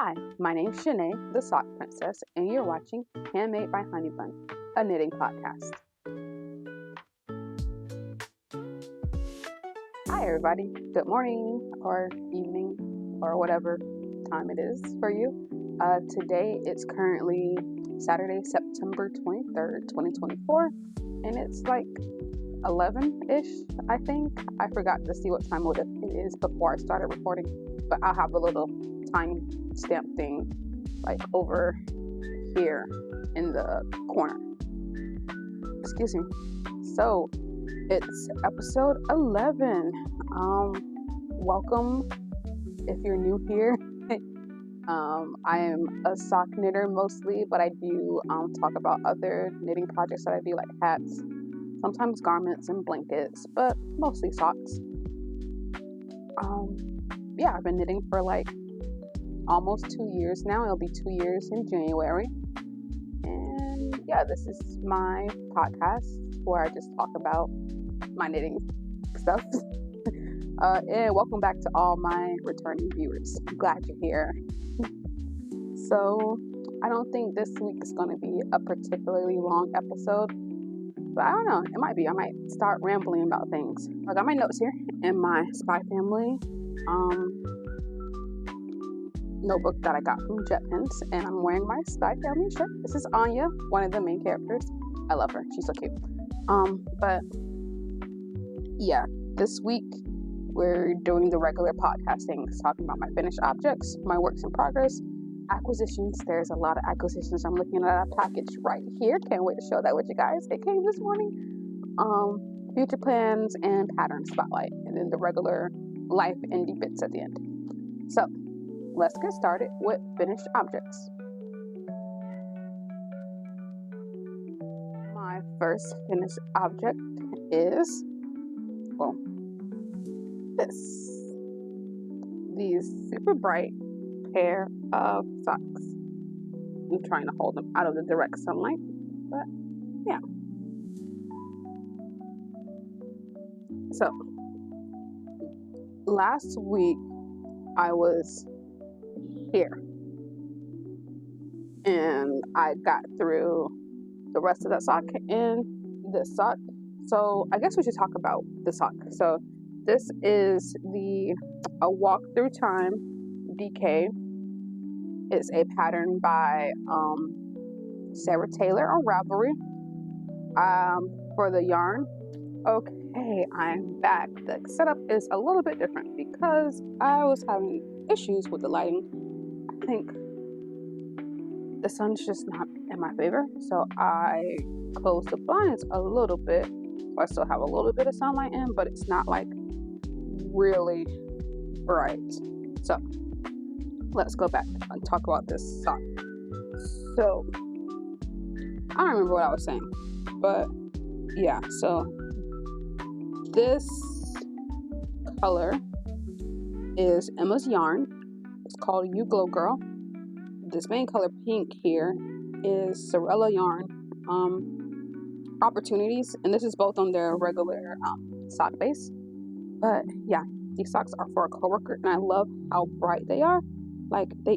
Hi, my name's Shanae, the Sock Princess, and you're watching Handmade by Honeybun, a knitting podcast. Hi everybody, good morning or evening or whatever time it is for you. Today it's currently Saturday, September 23rd, 2024, and it's like 11-ish, I think. I forgot to see what time it is before I started recording, but I'll have a little time stamp thing like over here in the corner. Excuse me. So it's episode 11. Welcome if you're new here. I am a sock knitter mostly, but I do talk about other knitting projects that I do, like hats, sometimes garments and blankets, but mostly socks. Yeah, I've been knitting for like almost 2 years now. It'll be 2 years in January. And yeah, this is my podcast where I just talk about my knitting stuff. And welcome back to all my returning viewers. I'm glad you're here. So I don't think this week is going to be a particularly long episode, but I don't know, it might be. I might start rambling about things. I got my notes here in my Spy Family notebook that I got from JetPens, and I'm wearing my Spy Family shirt. This is Anya, one of the main characters. I love her. She's so cute. But yeah, this week we're doing the regular podcasting, talking about my finished objects, my works in progress, acquisitions. There's a lot of acquisitions. I'm looking at a package right here. Can't wait to show that with you guys. It came this morning. Future plans and pattern spotlight, and then the regular life indie bits at the end. So let's get started with finished objects. My first finished object is, well, these super bright pair of socks. I'm trying to hold them out of the direct sunlight, but yeah. So last week I was here and I got through the rest of that sock and this sock. So I guess we should talk about the sock. So this is a Walk Through Time DK. It's a pattern by Sarah Taylor on Ravelry. For the yarn, okay, I'm back. The setup is a little bit different because I was having issues with the lighting. I think the sun's just not in my favor, so I closed the blinds a little bit. So I still have a little bit of sunlight in, but it's not like really bright. So let's go back and talk about this sock. So I don't remember what I was saying, but yeah, so this color is Emma's yarn. It's called You Glow Girl. This main color pink here is Sewrella yarn Opportunities, and this is both on their regular sock base. But yeah, these socks are for a coworker, and I love how bright they are. Like they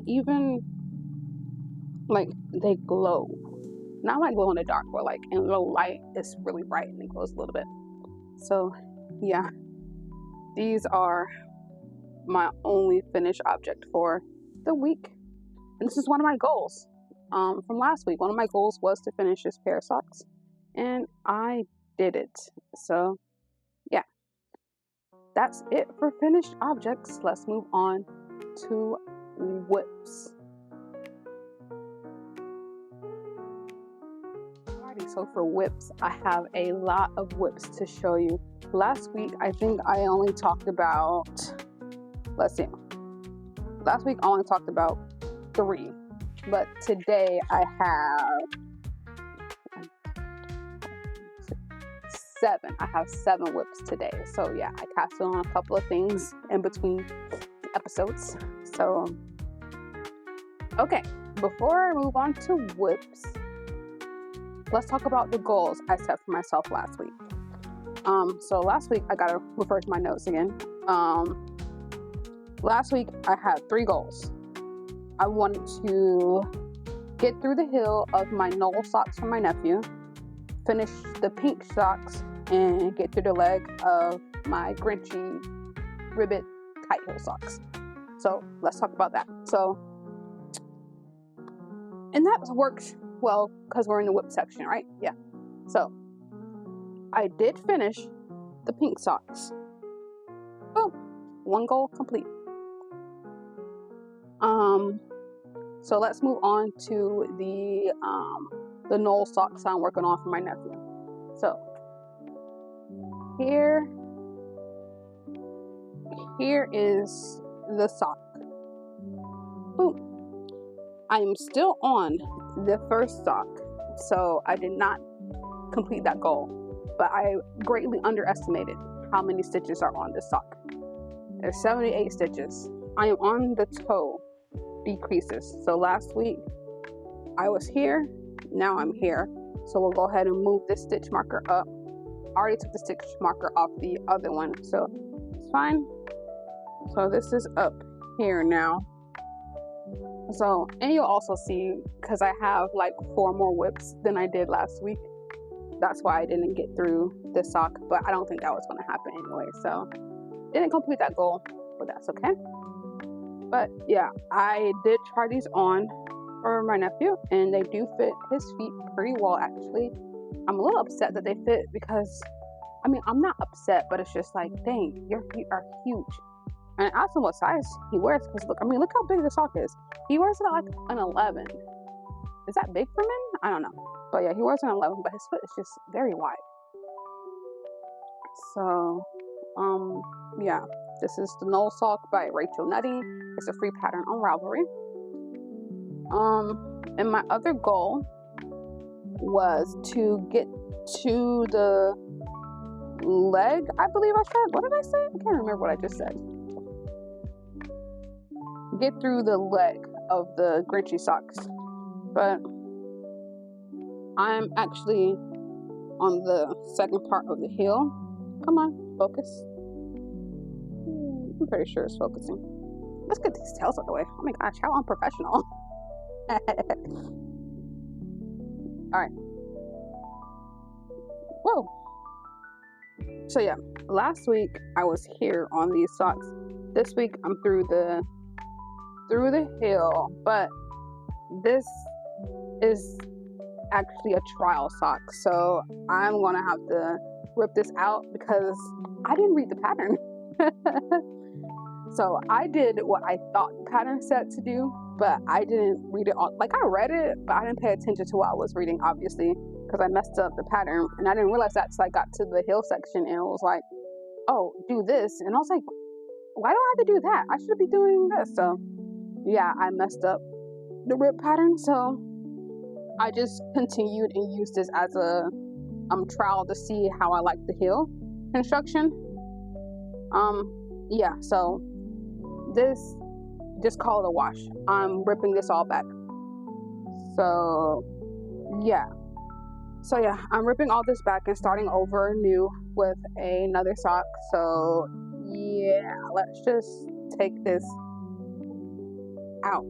glow. Not like glow in the dark, but like in low light, it's really bright and it glows a little bit. So yeah, these are my only finished object for the week. And this is one of my goals from last week. One of my goals was to finish this pair of socks, and I did it. So yeah, that's it for finished objects. Let's move on to whips. Alrighty, so for whips, I have a lot of whips to show you. Last week, I think I only talked about, last week I only talked about 3, but today I have 7. I have 7 whips today. So yeah, I casted on a couple of things in between episodes. So okay, before I move on to whips, let's talk about the goals I set for myself last week. So last week I gotta refer to my notes again. Last week I had 3 goals. I wanted to get through the heel of my Knoll socks for my nephew, finish the pink socks, and get through the leg of my Grinchy ribbit tight heel socks. So let's talk about that. So, and that worked well because we're in the whip section, right? Yeah. So I did finish the pink socks. Boom, one goal complete. So let's move on to the Knoll socks I'm working on for my nephew. So here is the sock. Boom. I am still on the first sock, so I did not complete that goal, but I greatly underestimated how many stitches are on this sock. There's 78 stitches. I am on the toe decreases. So last week I was here, now I'm here. So we'll go ahead and move this stitch marker up. I already took the stitch marker off the other one, so it's fine. So this is up here now. So, and you'll also see, because I have like 4 more whips than I did last week. That's why I didn't get through this sock, but I don't think that was going to happen anyway. So didn't complete that goal, but that's okay. But yeah, I did try these on for my nephew, and they do fit his feet pretty well, actually. I'm a little upset that they fit because, I mean, I'm not upset, but it's just like, dang, your feet are huge. And I asked him what size he wears, because look, I mean, look how big the sock is. He wears it at like an 11. Is that big for men? I don't know. But yeah, he wears an 11, but his foot is just very wide. So, yeah, this is the Knoll sock by Rachel Nutty. It's a free pattern on Ravelry. And my other goal was to get to the leg, I believe I said. What did I say? I can't remember what I just said. Get through the leg of the Grinchy socks. But I'm actually on the second part of the heel. Come on, focus. I'm pretty sure it's focusing. Let's get these tails out of the way. Oh my gosh, how unprofessional. Alright. Whoa. So yeah, last week I was here on these socks. This week I'm through the heel, but this is actually a trial sock, so I'm gonna have to rip this out because I didn't read the pattern. So I did what I thought the pattern said to do, but I didn't read it all. Like, I read it, but I didn't pay attention to what I was reading, obviously, because I messed up the pattern, and I didn't realize that until I got to the heel section, and it was like, oh, do this, and I was like, why do I have to do that? I should be doing this. So yeah, I messed up the rip pattern, so I just continued and used this as a trial to see how I like the heel construction. Yeah, so this, just call it a wash. I'm ripping this all back. So yeah, I'm ripping all this back and starting over new with another sock. So yeah, let's just take this out.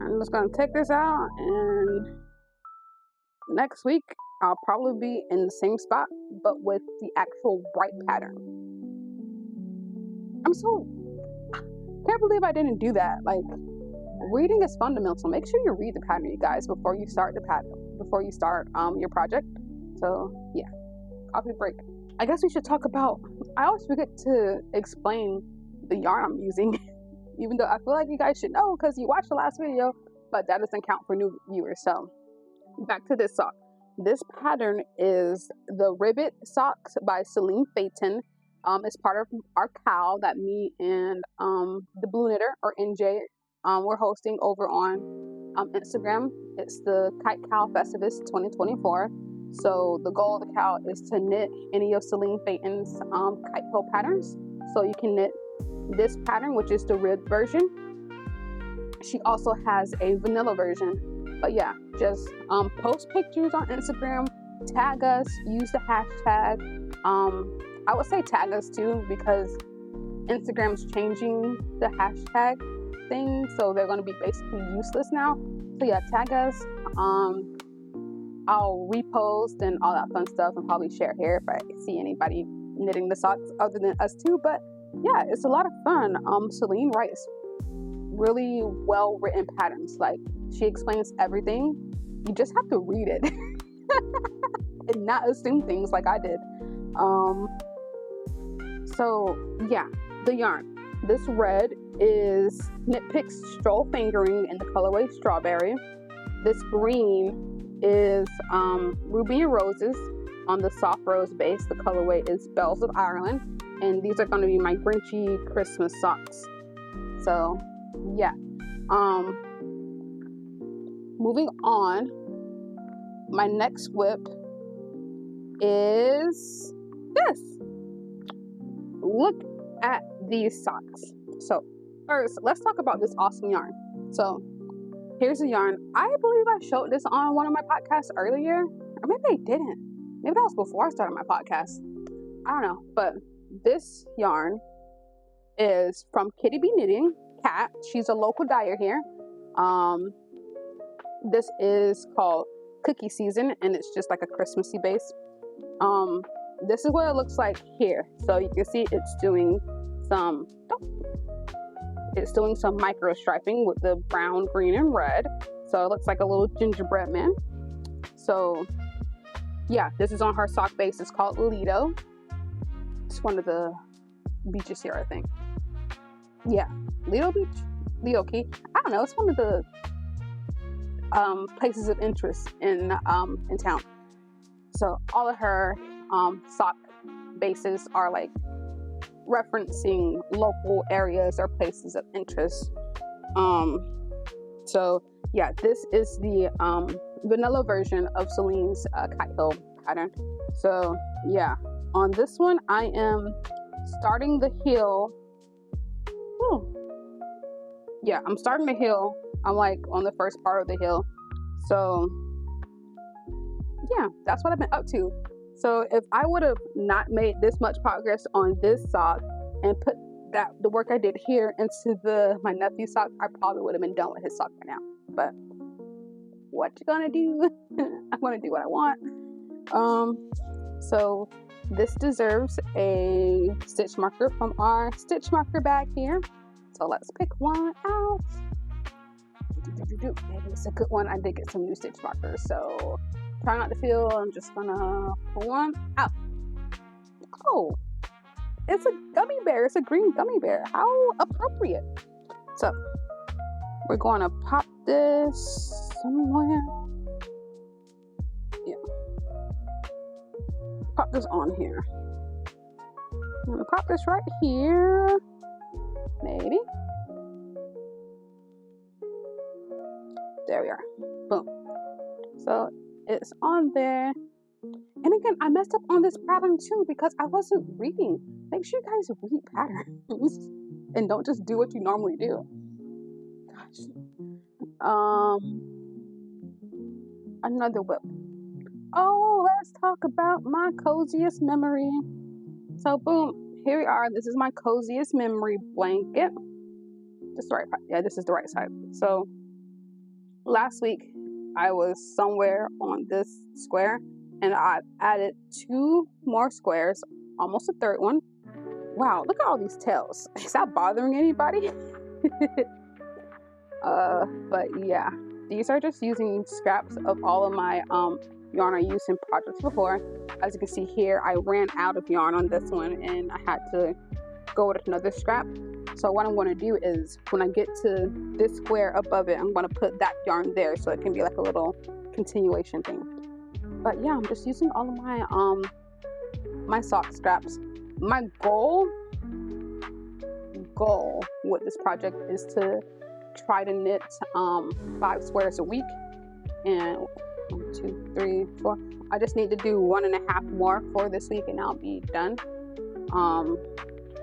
I'm just gonna take this out, and next week I'll probably be in the same spot, but with the actual right pattern. Can't believe I didn't do that. Like, reading is fundamental. Make sure you read the pattern, you guys, before you start the pattern, before you start your project. So yeah, coffee break. I guess we should talk about, I always forget to explain the yarn I'm using, even though I feel like you guys should know because you watched the last video, but that doesn't count for new viewers. So back to this sock. This pattern is the Ribbit Socks by Celine Phaeton. It's part of our cow that me and the Blue Knitter, or NJ, we're hosting over on Instagram. It's the Kite Cow Festivus 2024. So the goal of the cow is to knit any of Celine Phaeton's kite heel patterns. So you can knit this pattern, which is the ribbed version. She also has a vanilla version. But yeah, just post pictures on Instagram, tag us, use the hashtag. I would say tag us too, because Instagram's changing the hashtag things, so they're going to be basically useless now. So yeah, tag us. I'll repost and all that fun stuff, and probably share here if I see anybody knitting the socks other than us two. But yeah, it's a lot of fun. Celine writes really well written patterns. Like, she explains everything. You just have to read it and not assume things like I did. So yeah, the yarn. This red is Knit Picks Stroll Fingering in the colorway Strawberry. This green is Ruby and Roses on the soft rose base. The colorway is Bells of Ireland, and these are going to be my Grinchy Christmas socks. So yeah, moving on, my next whip is this. Look at these socks. So first, let's talk about this awesome yarn. So here's the yarn. I believe I showed this on one of my podcasts earlier, or maybe I didn't. Maybe that was before I started my podcast. I don't know. But this yarn is from KittyBea Knitting. Kat, she's a local dyer here. This is called Cookie Season, and it's just like a Christmassy base. This is what it looks like here. So you can see it's doing some micro striping with the brown, green, and red. So it looks like a little gingerbread man. So yeah, this is on her sock base. It's called Lido. It's one of the beaches here, I think. Yeah, Lido Beach, Lido Key. I don't know. It's one of the places of interest in town. So all of her sock bases are like referencing local areas or places of interest. So yeah, this is the vanilla version of Celine's Kite Hill pattern. So yeah, on this one I am starting the heel. Yeah, I'm starting the heel. I'm like on the first part of the heel. So yeah, that's what I've been up to. So if I would have not made this much progress on this sock and put the work I did here into my nephew's sock, I probably would have been done with his sock by now. But what you gonna do? I'm gonna do what I want. So this deserves a stitch marker from our stitch marker bag here. So let's pick one out. Maybe it's a good one. I did get some new stitch markers, so try not to feel. I'm just gonna pull one out. Oh, it's a gummy bear. It's a green gummy bear. How appropriate. So we're going to pop this somewhere. Yeah, pop this on here. I'm gonna pop this right here. Maybe. There we are. Boom. So it's on there. And again, I messed up on this pattern too because I wasn't reading. Make sure you guys read patterns and don't just do what you normally do. Gosh. Another whip. Oh, let's talk about my coziest memory. So boom, here we are. This is my coziest memory blanket. Just the right side. Yeah, this is the right side. So last week I was somewhere on this square and I've added 2 more squares, almost a third one. Wow, look at all these tails. Is that bothering anybody? But yeah, these are just using scraps of all of my yarn I used in projects before. As you can see here, I ran out of yarn on this one and I had to go with another scrap. So what I'm going to do is when I get to this square above it, I'm going to put that yarn there so it can be like a little continuation thing. But yeah, I'm just using all of my my sock scraps. My goal with this project is to try to knit 5 squares a week, and 1, 2, 3, 4. I just need to do 1.5 more for this week and I'll be done.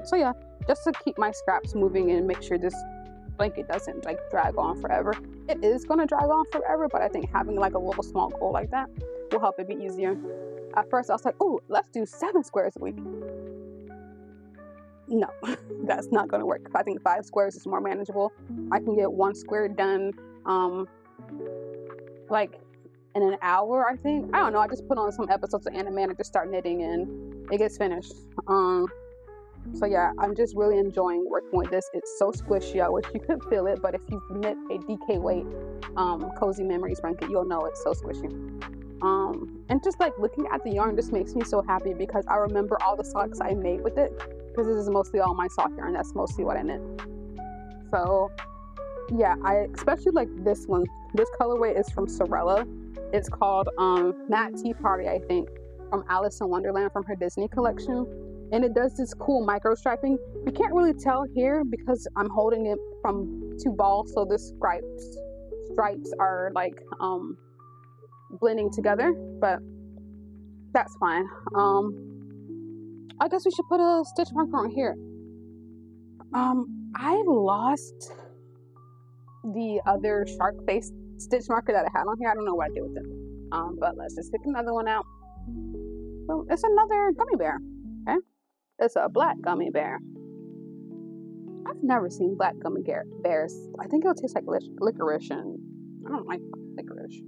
So yeah, just to keep my scraps moving and make sure this blanket doesn't like drag on forever. It is going to drag on forever, but I think having like a little small goal like that will help it be easier. At first I was like, oh, let's do 7 squares a week. no, that's not going to work. I think 5 squares is more manageable. I can get 1 square done, like in an hour, I think. I don't know. I just put on some episodes of anime and I just start knitting and it gets finished. So yeah, I'm just really enjoying working with this. It's so squishy. I wish you could feel it, but if you've knit a DK weight Cozy Memories blanket, you'll know it's so squishy. And just like looking at the yarn just makes me so happy because I remember all the socks I made with it, because this is mostly all my sock yarn. That's mostly what I knit. So yeah, I especially like this one. This colorway is from Sewrella. It's called Matte Tea Party, I think, from Alice in Wonderland, from her Disney collection. And it does this cool micro striping. You can't really tell here because I'm holding it from 2 balls, so the stripes are like blending together, but that's fine. I guess we should put a stitch marker on here. I lost the other shark face stitch marker that I had on here. I don't know what I did with it. But let's just pick another one out. So it's another gummy bear. Okay, it's a black gummy bear. I've never seen black gummy bears. I think it'll taste like licorice, and I don't like licorice.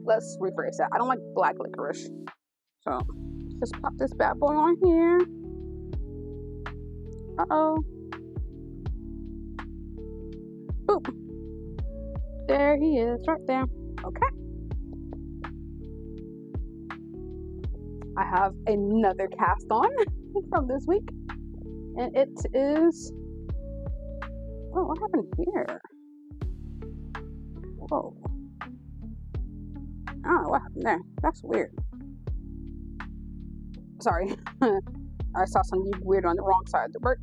Let's rephrase that. I don't like black licorice. So just pop this bad boy on here. Uh-oh. Boop. There he is, right there. Okay. I have another cast on from this week. And it is... Oh, what happened here? Whoa. I don't know what happened there. That's weird. Sorry. I saw something weird on the wrong side of the work.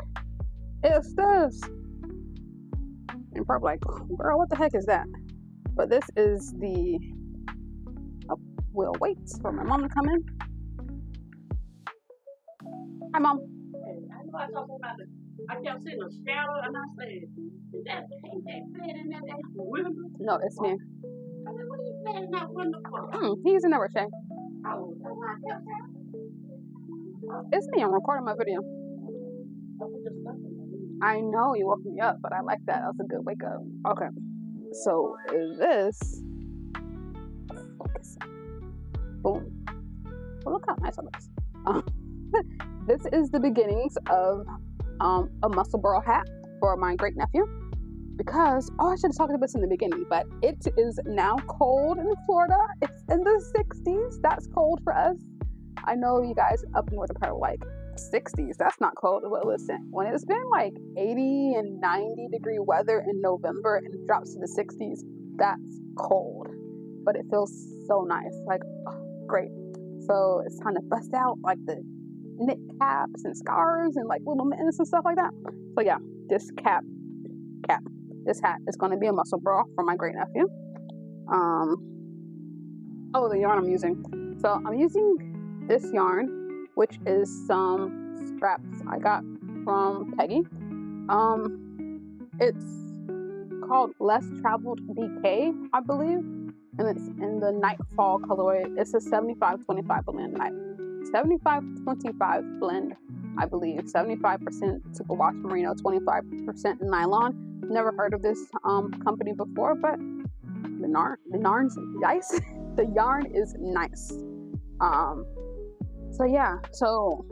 It's this. And probably like, girl, what the heck is that? But this is the... Oh, we'll wait for my mom to come in. Hi, Mom. Hey, I know I saw somebody. I kept seeing a shadow, and I said, "Is that paint that fed in that window?" No, it's me. I said, "What are you fed in that window for?" He's in there with Shay. Oh, that's why I kept saying. It's me. I'm recording my video. I know you woke me up, but I like that. That was a good wake up. Okay. So this. Focus. Boom. Well, look how nice it looks. This is the beginnings of a Musselburgh hat for my great nephew, because I should have talked about this in the beginning, but it is now cold in Florida. It's in the 60s. That's cold for us. I know you guys up north are probably like 60s. That's not cold. Well, listen, when it's been like 80 and 90 degree weather in November and it drops to the 60s, that's cold, but it feels so nice. Like, oh, great. So it's time to bust out like the knit caps and scarves and like little mittens and stuff like that. So yeah, this this hat is going to be a Musselburgh for my great nephew. Oh, the yarn I'm using. So I'm using this yarn, which is some scraps I got from Peggy. It's called Less Traveled DK, I believe, and it's in the Nightfall colorway. It's a 75-25 blend. 75-25 blend, I believe. 75% superwash merino, 25% nylon. Never heard of this company before, but the yarn's nice. The yarn is nice. So yeah, so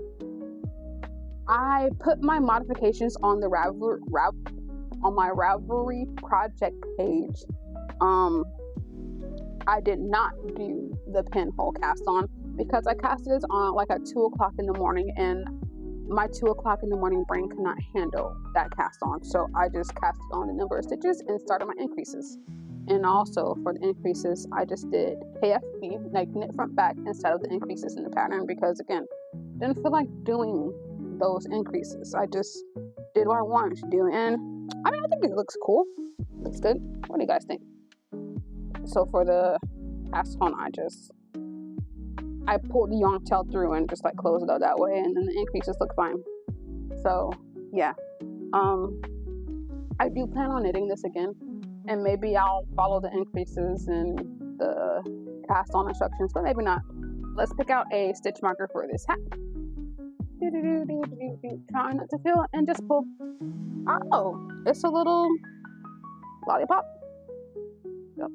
I put my modifications on the on my Ravelry project page. I did not do the pinhole cast on because I casted this on like at 2 o'clock in the morning, and my 2 o'clock in the morning brain could not handle that cast on. So I just casted on the number of stitches and started my increases. And also for the increases, I just did KFB, like knit front back, instead of the increases in the pattern, because again, didn't feel like doing those increases. I just did what I wanted to do, and I mean, I think it looks cool. Looks good. What do you guys think? So for the cast on, I pulled the yarn tail through and just like closed it out that way, and then the increases look fine. So yeah, I do plan on knitting this again, and maybe I'll follow the increases and the cast on instructions, but maybe not. Let's pick out a stitch marker for this hat. Trying not to feel it and just pull. Oh, it's a little lollipop. Yep.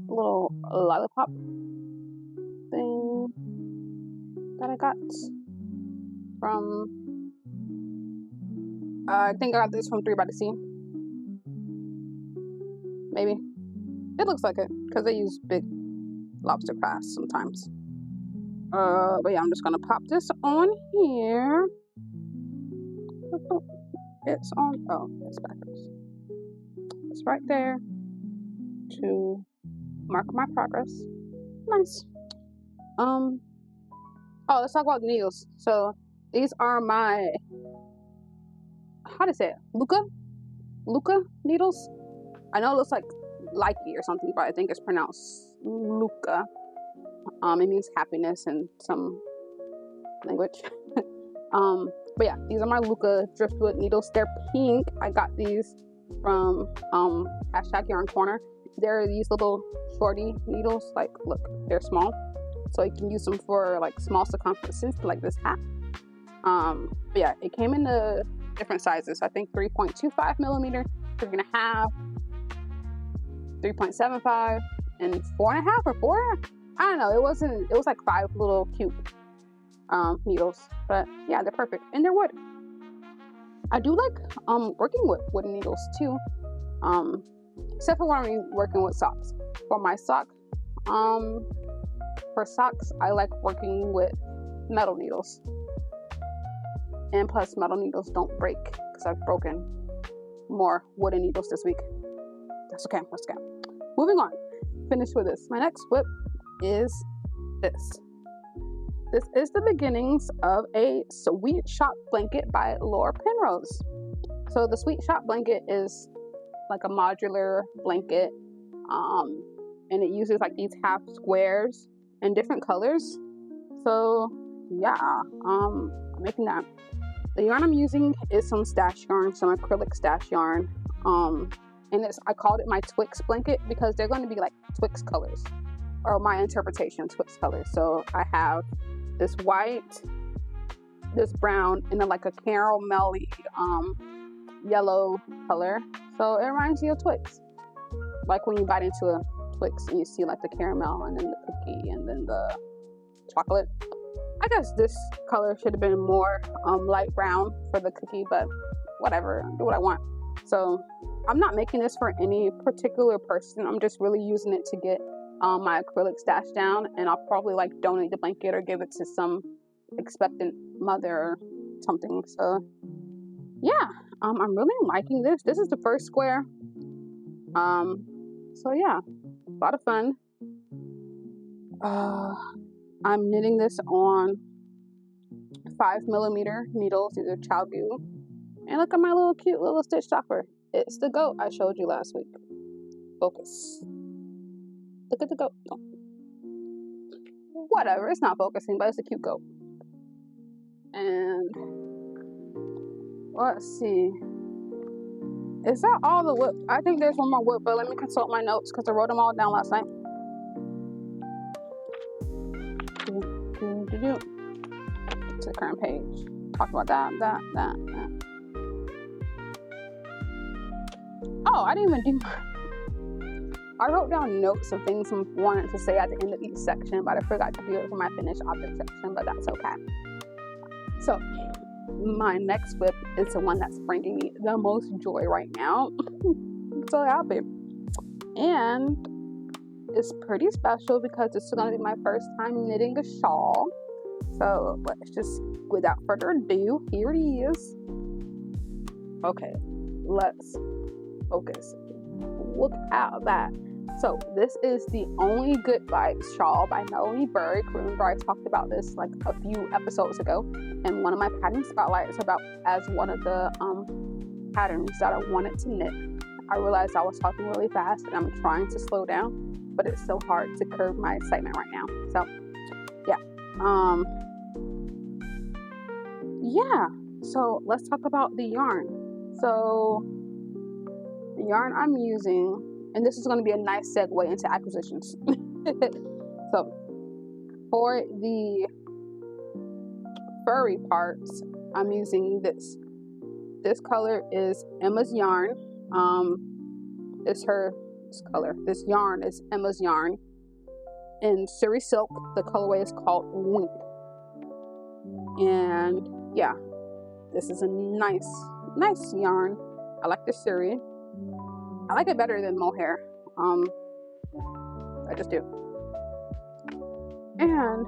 A little lollipop thing that I got from, I think I got this from 3 by the Sea. Maybe. It looks like it, because they use big lobster clasps sometimes. But yeah, I'm just gonna pop this on here. It's on, oh, it's backwards. It's right there to mark my progress. Nice. Oh, let's talk about the needles. So these are my, how to say it, Luca needles. I know it looks like likey or something, but I think it's pronounced Luca. It means happiness in some language. But yeah, these are my Luca driftwood needles. They're pink. I got these from #Yarn Corner. They're these little shorty needles. Like, look, they're small, so you can use them for like small circumferences, like this hat. But yeah, it came in the different sizes. I think 3.25 millimeter, 3.5, 3.75, and 4.5 or 4. I don't know. It was like 5 little cute needles, but yeah, they're perfect, and they're wood. I do like working with wooden needles too, except for when I'm working with socks. For my sock, for socks, I like working with metal needles, and plus metal needles don't break, because I've broken more wooden needles this week. That's okay. Moving on. Finish with this. My next whip is this. This is the beginnings of a Sweet Shop blanket by Laura Penrose. So the Sweet Shop blanket is like a modular blanket, and it uses like these half squares in different colors. So yeah, I'm making that. The yarn I'm using is some stash yarn, some acrylic stash yarn, and I called it my Twix blanket because they're going to be like Twix colors, or my interpretation of Twix colors. So I have this white, this brown, and then like a caramelly yellow color. So it reminds you of Twix. Like when you bite into a Twix and you see like the caramel and then the cookie and then the chocolate. I guess this color should have been more light brown for the cookie, but whatever, do what I want. So I'm not making this for any particular person. I'm just really using it to get my acrylic stash down, and I'll probably like donate the blanket or give it to some expectant mother or something. So yeah, I'm really liking this. This is the first square. So yeah, a lot of fun. I'm knitting this on 5 millimeter needles, these are Chalgu. And look at my little cute little stitch stopper. It's the goat I showed you last week. Focus. Look at the goat. Oh. Whatever, it's not focusing, but it's a cute goat. And let's see. Is that all the whip? I think there's one more whip, but let me consult my notes because I wrote them all down last night. To the current page. Talk about that. Oh, I didn't even do. I wrote down notes of things I wanted to say at the end of each section, but I forgot to do it for my finished object section, but that's okay. So, my next whip is the one that's bringing me the most joy right now. I'm so happy. And it's pretty special because this is going to be my first time knitting a shawl. So, let's just, without further ado, here it is. Okay, let's focus. Look at that. So this is the Only Good Vibes shawl by Melanie Berg. Remember I talked about this like a few episodes ago in one of my pattern spotlights about as one of the patterns that I wanted to knit. I realized I was talking really fast and I'm trying to slow down, but it's so hard to curb my excitement right now. So yeah, so let's talk about the yarn. So the yarn I'm using, and this is going to be a nice segue into acquisitions. So for furry parts, I'm using this. This color is Emma's yarn. It's her color. This yarn is Emma's yarn. In Suri silk, the colorway is called Wynne. And yeah, this is a nice yarn. I like the Suri. I like it better than mohair. I just do. And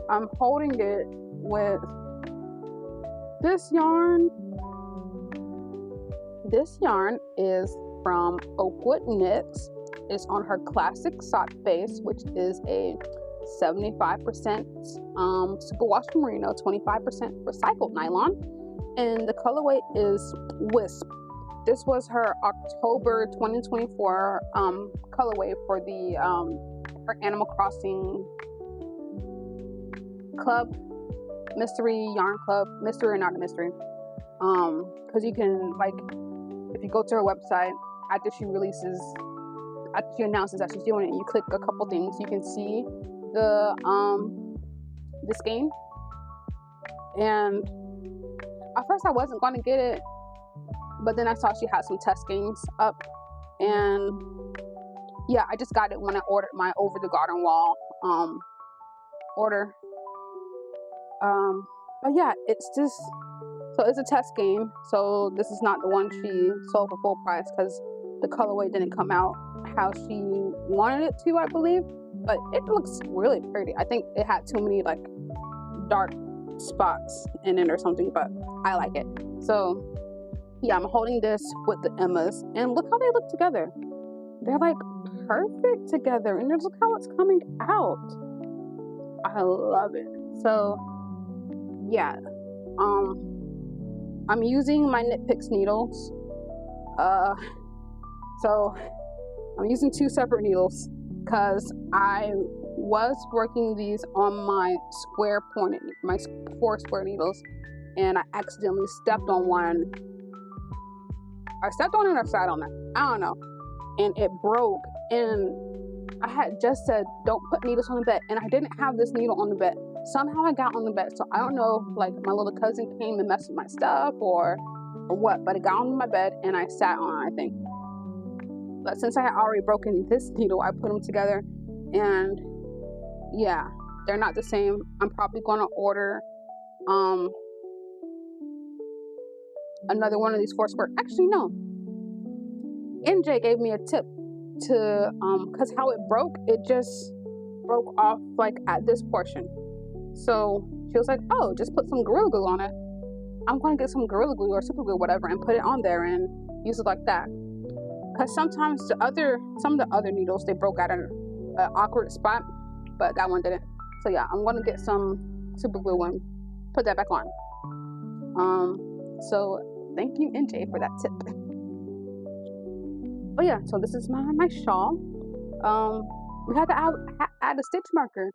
I'm holding it with this yarn. This yarn is from Oakwood Knits. It's on her classic sock base, which is a 75% superwash merino, 25% recycled nylon, and the colorway is Wisp. This was her October 2024 colorway for the her Animal Crossing club, mystery yarn club, mystery or not a mystery, because you can, like, if you go to her website after she announces that she's doing it, you click a couple things, you can see the skein. And at first I wasn't going to get it, but then I saw she had some test skeins up, and yeah, I just got it when I ordered my Over the Garden Wall order. But yeah, it's just, so it's a test skein, so this is not the one she sold for full price because the colorway didn't come out how she wanted it to, I believe, but it looks really pretty. I think it had too many like dark spots in it or something, but I like it. So yeah, I'm holding this with the Emmas, and look how they look together. They're like perfect together, and look how it's coming out. I love it. So yeah, I'm using my Knit Picks needles. So I'm using 2 separate needles because I was working these on my square pointed, my 4 square needles, and I accidentally stepped on one. I stepped on it or sat on it, I don't know, and it broke. And I had just said don't put needles on the bed, and I didn't have this needle on the bed. Somehow I got on the bed, so I don't know, like my little cousin came and messed with my stuff or what, but it got on my bed and I sat on it, I think. But since I had already broken this needle, I put them together, and yeah, they're not the same. I'm probably going to order another one of these 4 square. Actually, no. NJ gave me a tip to because how it broke, it just broke off like at this portion. So she was like, oh, just put some Gorilla Glue on it. I'm going to get some Gorilla Glue or Super Glue, whatever, and put it on there and use it like that. Because sometimes some of the other needles, they broke at an awkward spot, but that one didn't. So yeah, I'm going to get some Super Glue and put that back on. So thank you, NJ, for that tip. But yeah, so this is my shawl. We had to add a stitch marker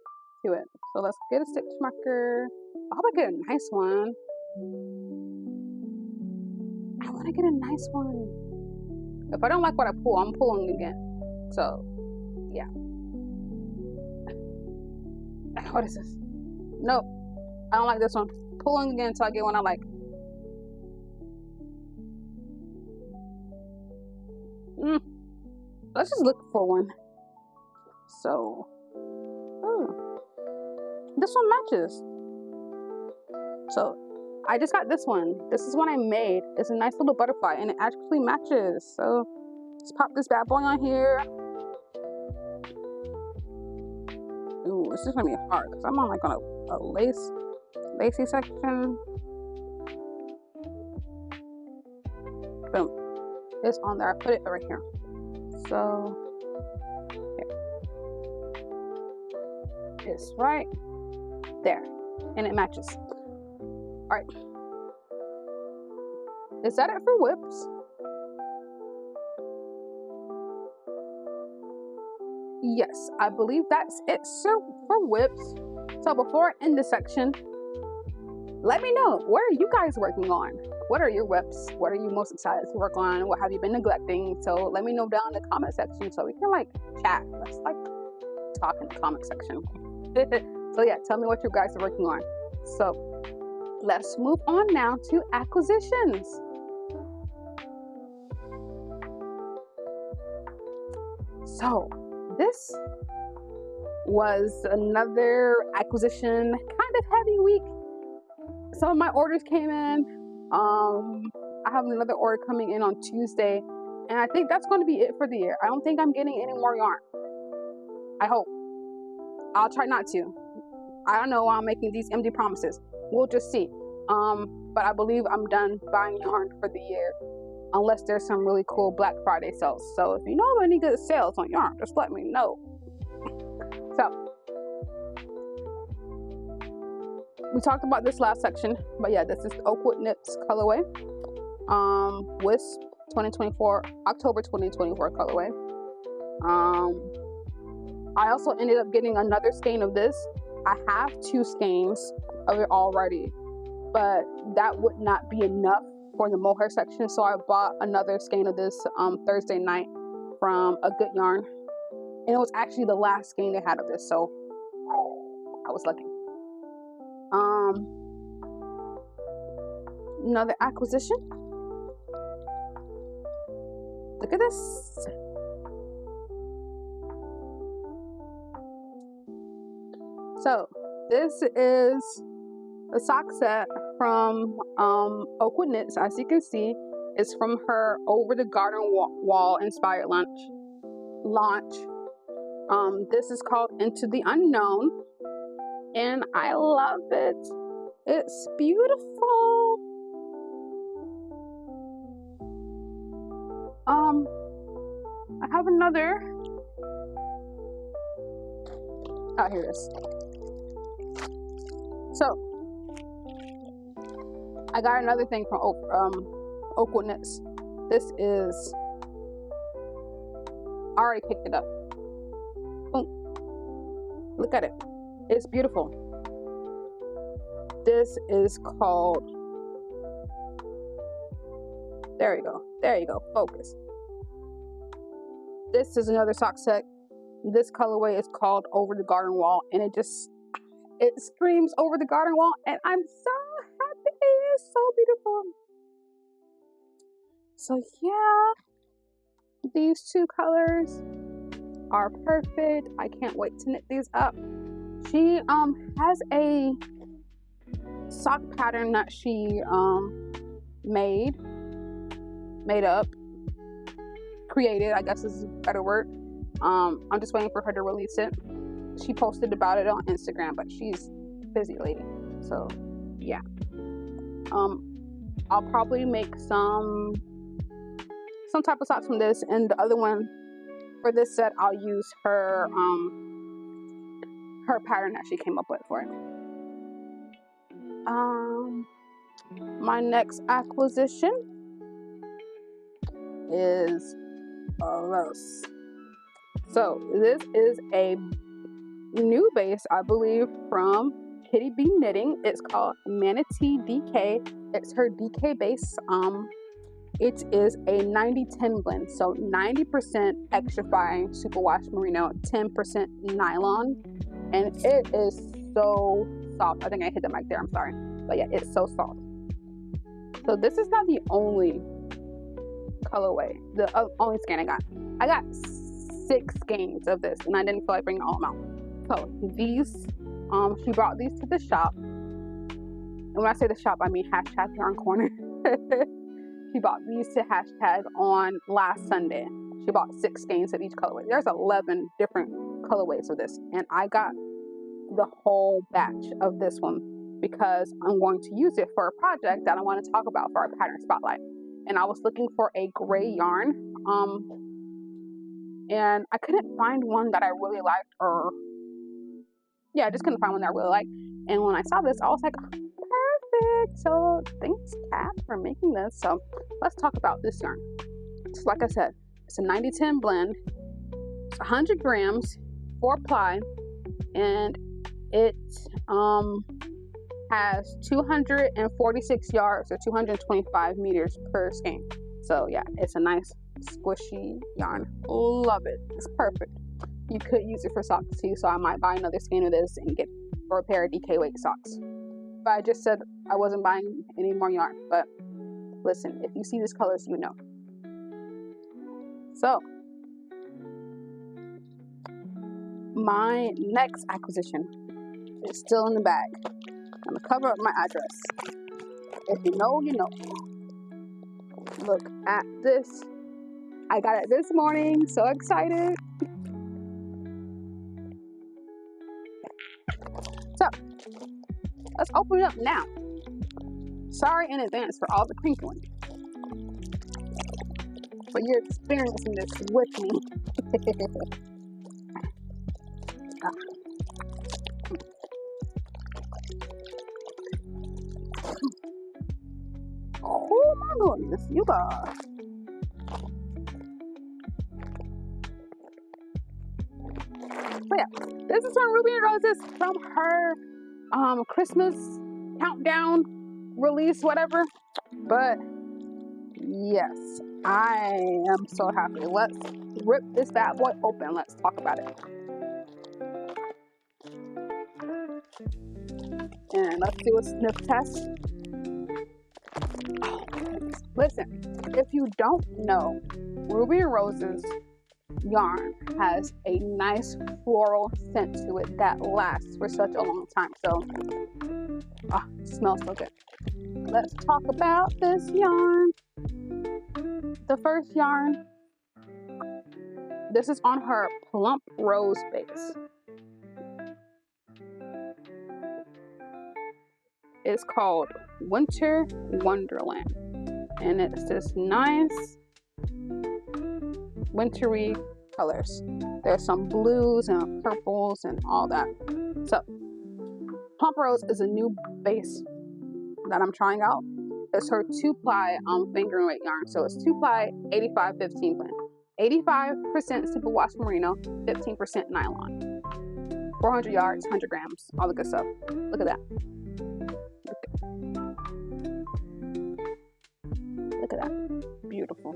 to it. So let's get a stitch marker. I hope I get a nice one. I want to get a nice one. If I don't like what I pull, I'm pulling again. So yeah. What is this? Nope. I don't like this one. Pulling again until I get one I like. Let's just look for one. So, this one matches. So, I just got this one. This is one I made. It's a nice little butterfly, and it actually matches. So, let's pop this bad boy on here. Ooh, it's just gonna be hard because I'm on like on a lacy section. Boom. It's on there. I put it right here. So here. It's right there, and it matches. All right. Is that it for whips? Yes, I believe that's it for whips. So before I end this section, let me know, what are you guys working on? What are your whips? What are you most excited to work on? What have you been neglecting? So let me know down in the comment section so we can like chat. Let's like talk in the comment section. So yeah, tell me what you guys are working on. So let's move on now to acquisitions. So this was another acquisition, kind of heavy week. Some of my orders came in. I have another order coming in on Tuesday, and I think that's going to be it for the year. I don't think I'm getting any more yarn. I hope. I'll try not to. I don't know why I'm making these empty promises. We'll just see. But I believe I'm done buying yarn for the year, unless there's some really cool Black Friday sales. So if you know of any good sales on yarn, just let me know. So we talked about this last section, but yeah, this is the Oakwood Knits colorway. Wisp 2024, October 2024 colorway. I also ended up getting another skein of this. I have 2 skeins of it already, but that would not be enough for the mohair section, so I bought another skein of this Thursday night from a Good Yarn, and it was actually the last skein they had of this, so I was lucky. Another acquisition. Look at this. So this is a sock set from Oakwood Knits. As you can see, it's from her Over the Garden Wall inspired launch. This is called Into the Unknown, and I love it. It's beautiful. I have another. Oh, here it is. So I got another thing from Oakwood Knits. This is, I already picked it up. Boom. Look at it. It's beautiful. This is called, there you go. There you go. Focus. This is another sock set. This colorway is called Over the Garden Wall, and it screams Over the Garden Wall, and I'm so happy. It's so beautiful. So yeah, these 2 colors are perfect. I can't wait to knit these up. She has a sock pattern that she made up, created, I guess is a better word. I'm just waiting for her to release it. She posted about it on Instagram, but she's a busy lady, so yeah. I'll probably make some type of socks from this, and the other one for this set I'll use her pattern that she came up with for it. My next acquisition is this. So this is a new base, I believe, from KittyBea Knitting. It's called Manatee DK. It's her DK base. It is a 90-10 blend, so 90% extra fine superwash merino, 10% nylon, and it is so soft. I think I hit the mic there, I'm sorry, but yeah, it's so soft. So this is not the only colorway, the only skein I got. I got 6 skeins of this, and I didn't feel like bringing all of them out. So these, she brought these to the shop, and when I say the shop, I mean hashtag Yarn Corner. She bought these to hashtag on last Sunday. She bought 6 skeins of each colorway. There's 11 different colorways of this, and I got the whole batch of this one because I'm going to use it for a project that I want to talk about for our pattern spotlight. And I was looking for a gray yarn, and I couldn't find one that I really liked, or yeah, I just couldn't find one that I really liked. And when I saw this, I was like, perfect. So thanks, Kat, for making this. So let's talk about this yarn. So like I said, it's a 90-10 blend. It's 100 grams, 4 ply, and it has 246 yards or 225 meters per skein. So yeah, it's a nice squishy yarn. Love it. It's perfect. You could use it for socks too, so I might buy another skein of this and get for a pair of DK weight socks. if I just said I wasn't buying any more yarn. But listen, if you see these colors, you know. So my next acquisition is still in the bag. I'm gonna cover up my address. If you know, you know. Look at this. I got it this morning. So excited. So let's open it up now. Sorry in advance for all the crinkling, but you're experiencing this with me. Oh my goodness, you guys. So yeah, this is from Ruby and Roses from her Christmas countdown release, whatever. But yes, I am so happy. Let's rip this bad boy open. Let's talk about it. And let's do a sniff test. Oh, listen, if you don't know, Ruby and Roses yarn has a nice floral scent to it that lasts for such a long time. So, it smells so good. Let's talk about this yarn. The first yarn, this is on her plump rose base. It's called Winter Wonderland, and it's this nice wintry colors. There's some blues and purples and all that. So Plump Rose is a new base that I'm trying out. It's her 2-ply fingering weight yarn. So it's 2-ply 85-15 blend. 85% superwash merino, 15% nylon. 400 yards, 100 grams, all the good stuff. Look at that. Look at that. Beautiful.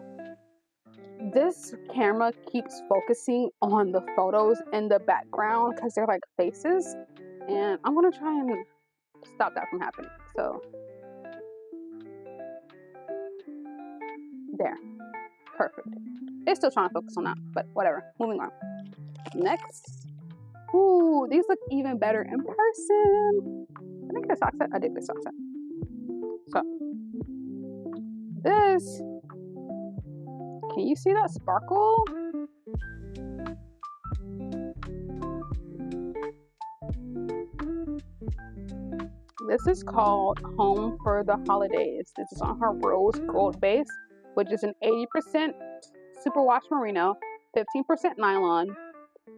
This camera keeps focusing on the photos in the background because they're like faces, and I'm gonna try and stop that from happening. So there, perfect. It's still trying to focus on that, but whatever. Moving on. Next, ooh, these look even better in person. Did I get a sock set? I did get a sock set. So this. Can you see that sparkle? This is called Home for the Holidays. This is on her rose gold base, which is an 80% superwash merino, 15% nylon,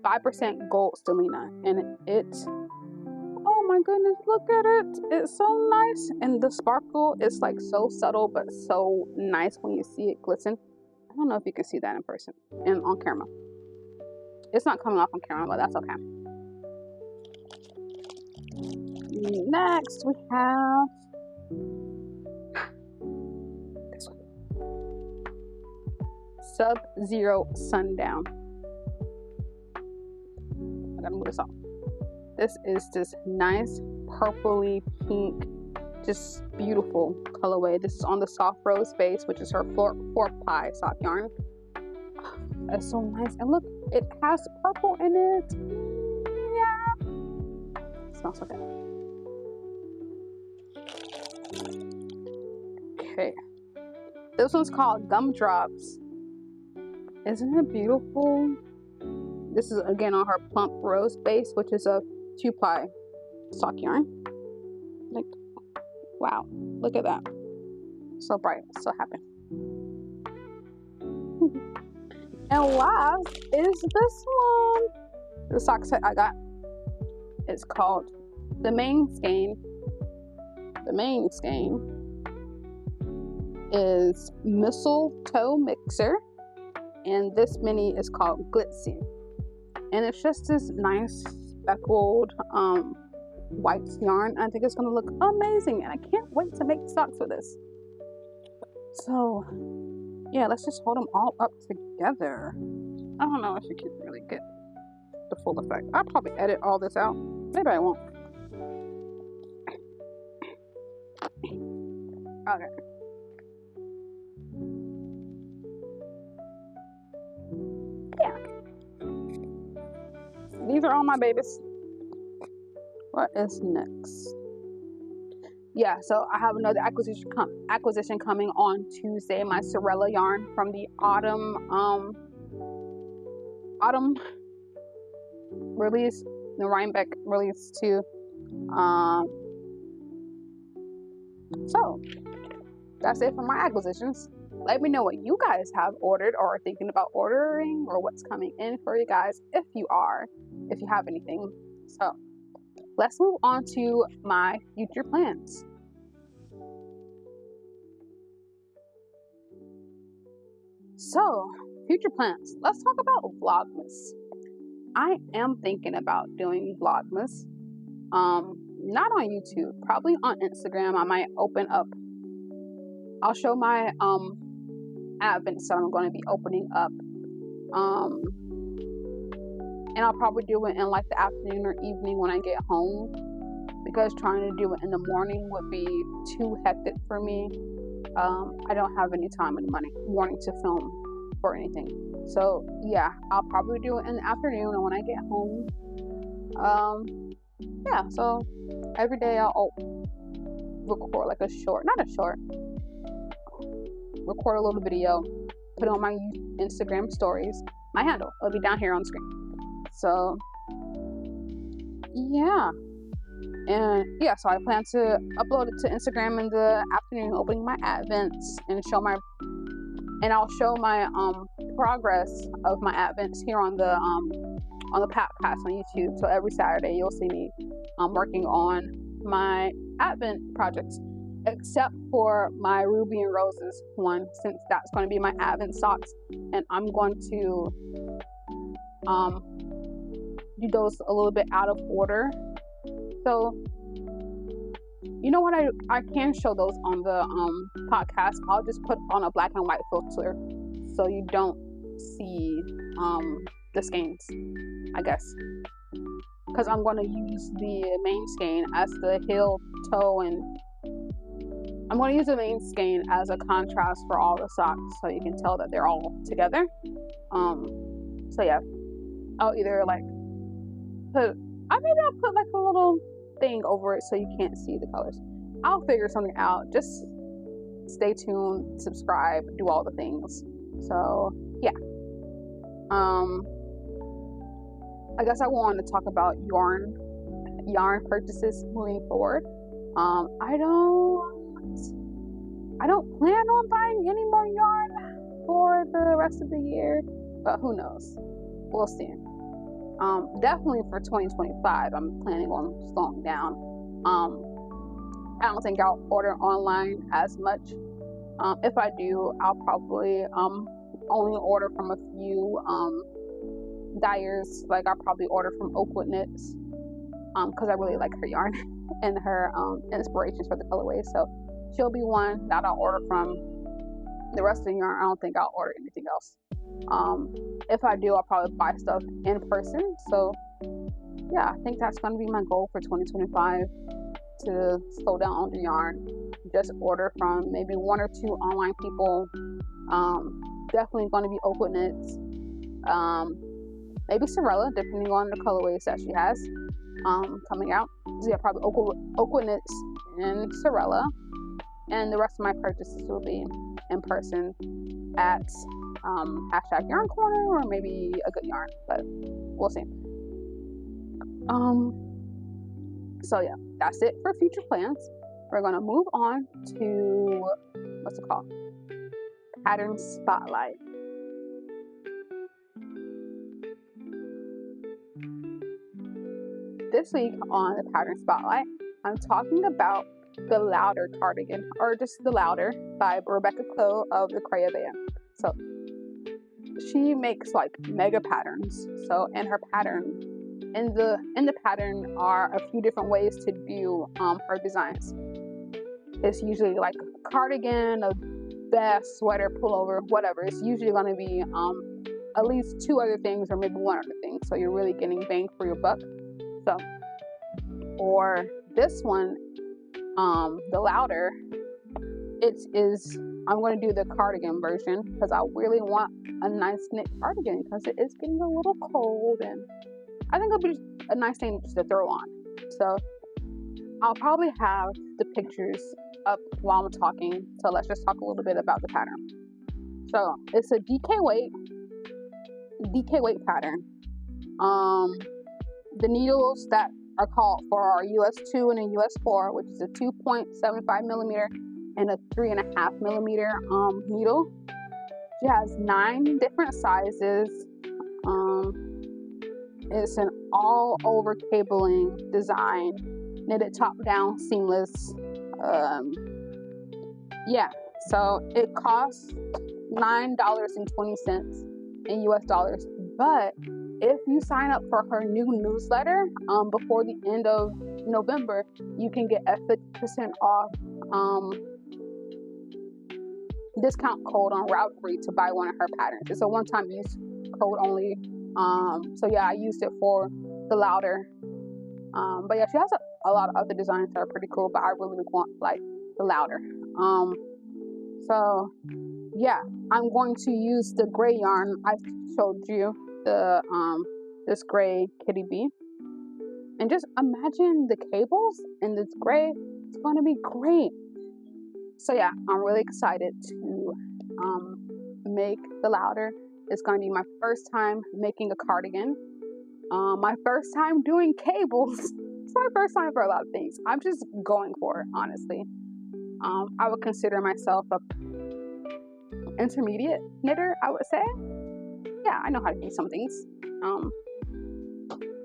5% gold stellina. And it's, oh my goodness, look at it. It's so nice. And the sparkle is like so subtle, but so nice when you see it glisten. I don't know if you can see that in person and on camera. It's not coming off on camera, but that's okay. Next, we have this one. Sub-Zero Sundown. I gotta move this off. This is this nice purpley pink, just beautiful colorway. This is on the soft rose base, which is her 4-ply sock yarn. That's so nice. And look, it has purple in it. Yeah. It smells so good. Okay. This one's called Gumdrops. Isn't it beautiful? This is again on her plump rose base, which is a 2-ply sock yarn. Like, wow, look at that. So bright, so happy. And last is this one. The sock set I got. It's called the main skein. The main skein is Mistletoe Mixer, and this mini is called Glitzy. And it's just this nice speckled white yarn. I think it's gonna look amazing, and I can't wait to make socks with this. So yeah, let's just hold them all up together. I don't know if you can really get the full effect. I'll probably edit all this out. Maybe I won't. Okay. Yeah. These are all my babies. What is next? Yeah, so I have another acquisition coming on Tuesday. My Sewrella yarn from the autumn release, the Rhinebeck release too. So that's it for my acquisitions. Let me know what you guys have ordered or are thinking about ordering, or what's coming in for you guys if you have anything. So let's move on to my future plans. So, future plans. Let's talk about Vlogmas. I am thinking about doing Vlogmas. Not on YouTube, probably on Instagram. I might open up. I'll show my advent so I'm going to be opening up. And I'll probably do it in like the afternoon or evening when I get home, because trying to do it in the morning would be too hectic for me. I don't have any time in the morning to film or anything. So yeah, I'll probably do it in the afternoon or when I get home. Yeah, so every day I'll record like record a little video, put it on my Instagram stories. My handle, it'll be down here on screen. So yeah. And yeah, so I plan to upload it to Instagram in the afternoon, opening my advents, and I'll show my progress of my advents here on the podcast on YouTube. So every Saturday you'll see me working on my advent projects, except for my Ruby and Roses one, since that's going to be my advent socks, and I'm going to do those a little bit out of order. So, you know what, I can show those on the podcast. I'll just put on a black and white filter so you don't see the skeins, I guess, because I'm going to use the main skein as the heel, toe, and I'm going to use the main skein as a contrast for all the socks so you can tell that they're all together. So yeah, I'll either like maybe I'll put like a little thing over it so you can't see the colors. I'll figure something out. Just stay tuned, subscribe, do all the things. So yeah. I guess I wanted to talk about yarn purchases moving forward. I don't plan on buying any more yarn for the rest of the year, but who knows? We'll see. Definitely for 2025, I'm planning on slowing down. I don't think I'll order online as much. If I do, I'll probably only order from a few dyers. Like I'll probably order from Oakwood knits, because I really like her yarn and her inspirations for the colorways. So she'll be one that I'll order from. The rest of the yarn, I don't think I'll order anything else. If I do, I'll probably buy stuff in person. So yeah, I think that's going to be my goal for 2025, to slow down on the yarn. Just order from maybe one or two online people. Definitely going to be Oakwood knits. Maybe Sewrella, depending on the colorways that she has coming out. So yeah, probably Oakwood knits and Sewrella. And the rest of my purchases will be in person at #yarn corner, or maybe a good yarn, but we'll see. So yeah, that's it for future plans. We're gonna move on to what's it called? Pattern Spotlight. This week on the Pattern Spotlight, I'm talking about the Louder cardigan, or just the Louder, by Rebecca Clow of the KittyBea. So she makes like mega patterns. So in her pattern, in the pattern are a few different ways to do her designs. It's usually like a cardigan, a vest, sweater, pullover, whatever. It's usually going to be at least two other things, or maybe one other thing. So you're really getting bang for your buck. So, or this one, the Louder, I'm going to do the cardigan version because I really want a nice knit cardigan because it is getting a little cold, and I think it'll be a nice thing just to throw on. So I'll probably have the pictures up while I'm talking. So let's just talk a little bit about the pattern. So it's a DK weight pattern. The needles that are called for are US 2 and a US 4, which is a 2.75 millimeter and a 3.5 millimeter needle. She has 9 different sizes. It's an all over cabling design, knitted top down, seamless. Yeah, so it costs $9.20 in US dollars, but if you sign up for her new newsletter before the end of November, you can get a 50% off discount code on Ravelry to buy one of her patterns. It's a one-time use code only. So yeah, I used it for the louder. But yeah, she has a lot of other designs that are pretty cool, but I really want like the louder. So yeah, I'm going to use the gray yarn I showed you, the this gray KittyBea, and just imagine the cables in this gray. It's going to be great. So yeah, I'm really excited to make the louder. It's going to be my first time making a cardigan, my first time doing cables. It's my first time for a lot of things. I'm just going for it, honestly. I would consider myself a intermediate knitter, I would say. Yeah, I know how to do some things.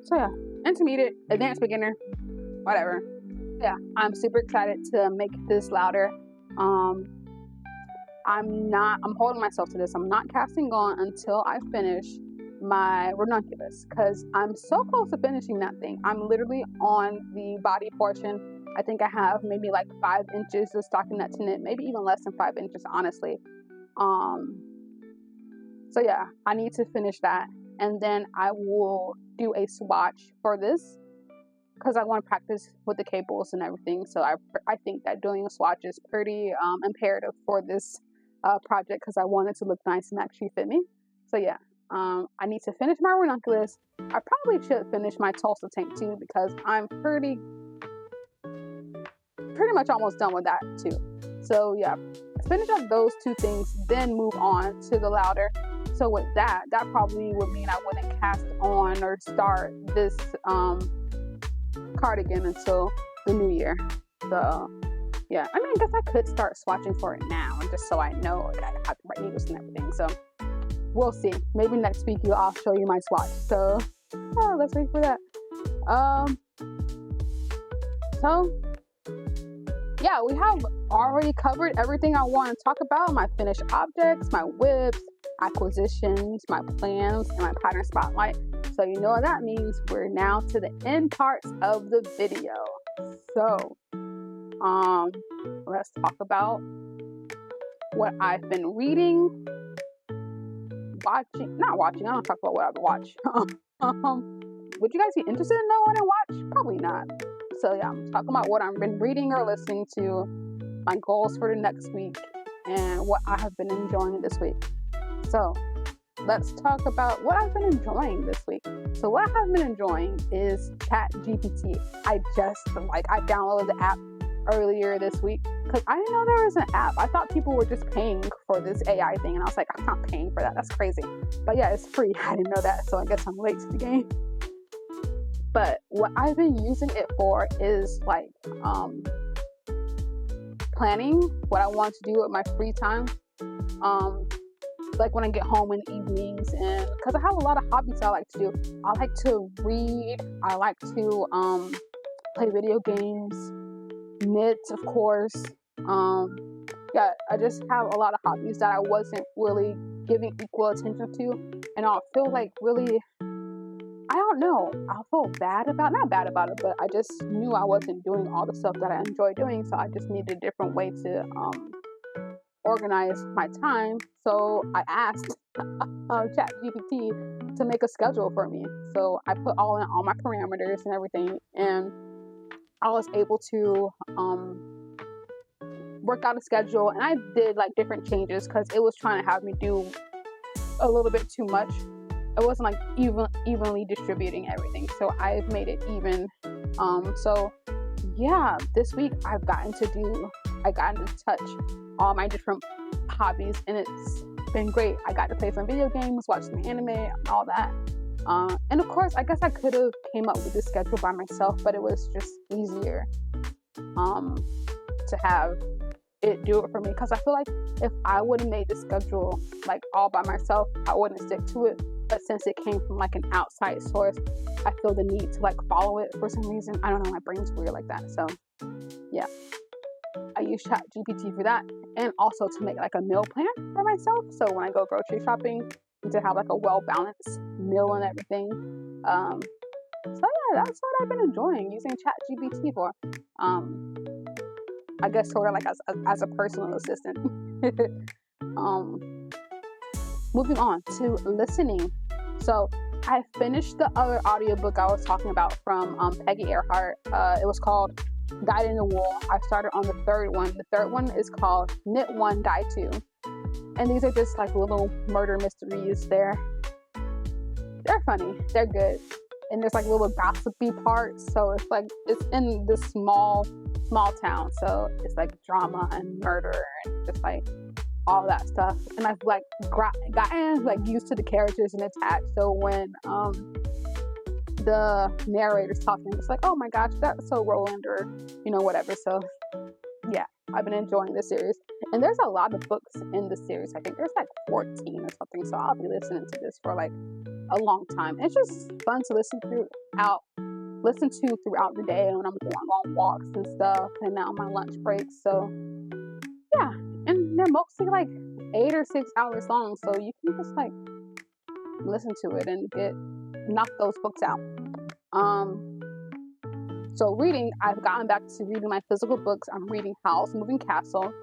So yeah, intermediate, advanced beginner, whatever. Yeah, I'm super excited to make this louder. I'm holding myself to this. I'm not casting on until I finish my ranunculus because I'm so close to finishing that thing. I'm literally on the body portion. I think I have maybe like 5 inches of stockinette to knit, maybe even less than 5 inches, honestly. So yeah, I need to finish that, and then I will do a swatch for this because I want to practice with the cables and everything. So I think that doing a swatch is pretty imperative for this project because I want it to look nice and actually fit me. So yeah, I need to finish my ranunculus. I probably should finish my Tulsa tank too because I'm pretty much almost done with that too. So yeah, finish up those 2 things, then move on to the louder. So with that probably would mean I wouldn't cast on or start this cardigan until the new year. So yeah, I mean, I guess I could start swatching for it now, just so I know that I have the right needles and everything. So we'll see. Maybe next week I'll show you my swatch. So let's wait for that. So yeah, we have already covered everything I want to talk about. My finished objects, my whips, acquisitions, my plans, and my pattern spotlight. So you know what that means. We're now to the end parts of the video. So let's talk about what I've been reading, not watching. I don't talk about what I've watched. Would you guys be interested in knowing what I watch? Probably not. So yeah, I'm talking about what I've been reading or listening to, my goals for the next week, and what I have been enjoying this week. So let's talk about what I've been enjoying this week. So what I have been enjoying is ChatGPT. I downloaded the app earlier this week because I didn't know there was an app. I thought people were just paying for this AI thing, and I was like, I'm not paying for that. That's crazy. But yeah, it's free. I didn't know that, so I guess I'm late to the game. But what I've been using it for is like planning what I want to do with my free time. Like when I get home in the evenings, and because I have a lot of hobbies I like to do. I like to read. I like to play video games, knit, of course. Yeah, I just have a lot of hobbies that I wasn't really giving equal attention to, and I'll feel like really, I don't know, I'll feel not bad about it, but I just knew I wasn't doing all the stuff that I enjoy doing, so I just needed a different way to organize my time. So I asked ChatGPT to make a schedule for me. So I put all my parameters and everything, and I was able to work out a schedule, and I did like different changes because it was trying to have me do a little bit too much. It wasn't like evenly distributing everything, so I've made it even. So yeah, this week I got to touch all my different hobbies, and it's been great. I got to play some video games, watch some anime, and all that. And of course, I guess I could have came up with this schedule by myself, but it was just easier to have it do it for me, because I feel like if I would have made the schedule like all by myself, I wouldn't stick to it. But since it came from like an outside source, I feel the need to like follow it for some reason. I don't know, my brain's weird like that. So yeah, I use ChatGPT for that, and also to make like a meal plan for myself. So when I go grocery shopping, to have like a well-balanced meal and everything. So yeah, that's what I've been enjoying using ChatGPT for. I guess sort of like as a personal assistant. Moving on to listening. So I finished the other audiobook I was talking about from Peggy Ehrhart. It was called Dyed in the Wool. I started on the third one. The third one is called Knit 1, Dye 2. And these are just like little murder mysteries. They're funny. They're good. And there's like little gossipy parts. So it's in this small town. So it's like drama and murder and just like all that stuff. And I've like gotten like used to the characters and attached. So when the narrator's talking, it's like, oh my gosh, that's so Roland, or whatever. So yeah, I've been enjoying this series. And there's a lot of books in the series. I think there's like 14 or something. So I'll be listening to this for like a long time. It's just fun to listen to throughout the day when I'm going on walks and stuff, and on my lunch breaks. So yeah, and they're mostly like 8 or 6 hours long. So you can just like listen to it and knock those books out. So reading, I've gotten back to reading my physical books. I'm reading Howl's Moving Castle,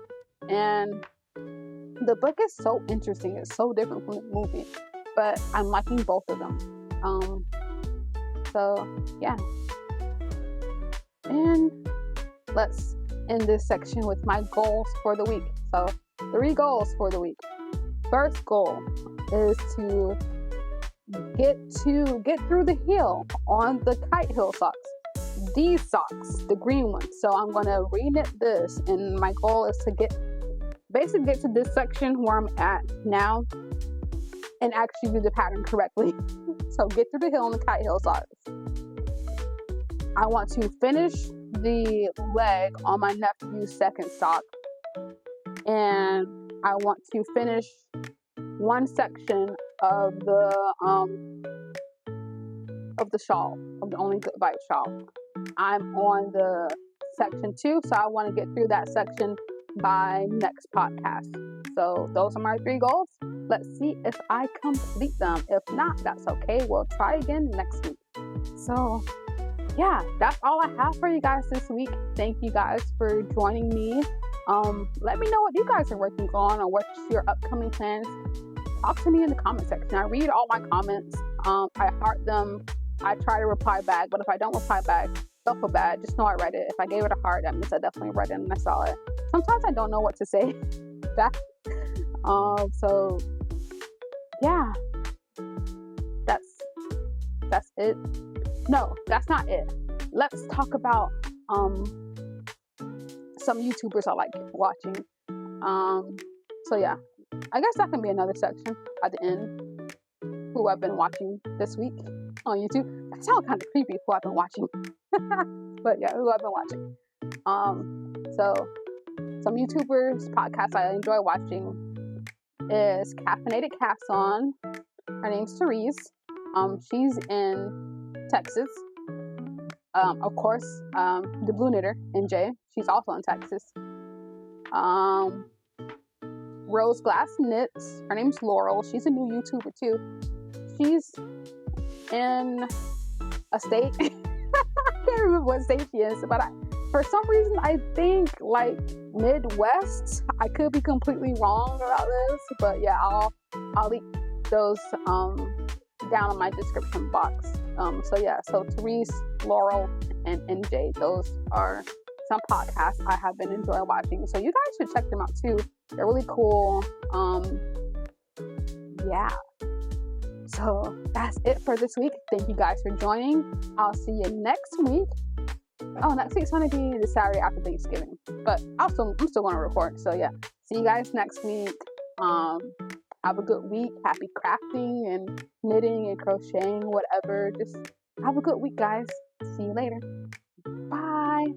and the book is so interesting. It's so different from the movie, but I'm liking both of them. So yeah, and let's end this section with my goals for the week. So 3 goals for the week. First goal is to get through the hill on the kite hill socks. These socks, the green ones. So I'm gonna reknit this, and my goal is to get to this section where I'm at now and actually do the pattern correctly. So get through the hill on the kite hill socks. I want to finish the leg on my nephew's second sock, and I want to finish one section of the shawl, of the Only Good Vibes shawl. I'm on the section 2, so I want to get through that section by next podcast. So those are my 3 goals. Let's see if I complete them. If not, that's okay. We'll try again next week. So yeah, that's all I have for you guys this week. Thank you guys for joining me. Let me know what you guys are working on, or what's your upcoming plans. Talk to me in the comment section. I read all my comments. I heart them. I try to reply back, but if I don't reply back, don't feel bad. Just know I read it. If I gave it a heart, that means I definitely read it and I saw it. Sometimes I don't know what to say back. So yeah, that's it. No, that's not it. Let's talk about some YouTubers I like watching. So yeah, I guess that can be another section at the end. Who I've been watching this week on YouTube. That sounds kind of creepy, who I've been watching. But yeah, who I've been watching. So some YouTubers, podcasts I enjoy watching is Caffeinated Casson. Her name's Therese. She's in Texas. Of course, the Blue Knitter, NJ. She's also in Texas. Rose Glass Knits. Her name's Laurel. She's a new YouTuber too. She's in a state. I can't remember what state she is, but for some reason I think like Midwest. I could be completely wrong about this, but yeah, I'll link those down in my description box. So Therese, Laurel, and NJ, those are some podcasts I have been enjoying watching. So you guys should check them out too. They're really cool. Yeah. So that's it for this week. Thank you guys for joining. I'll see you next week. Oh, next week's gonna be the Saturday after Thanksgiving, but I'm still gonna record. So yeah, see you guys next week. Have a good week. Happy crafting and knitting and crocheting, whatever. Just have a good week, guys. See you later. Bye.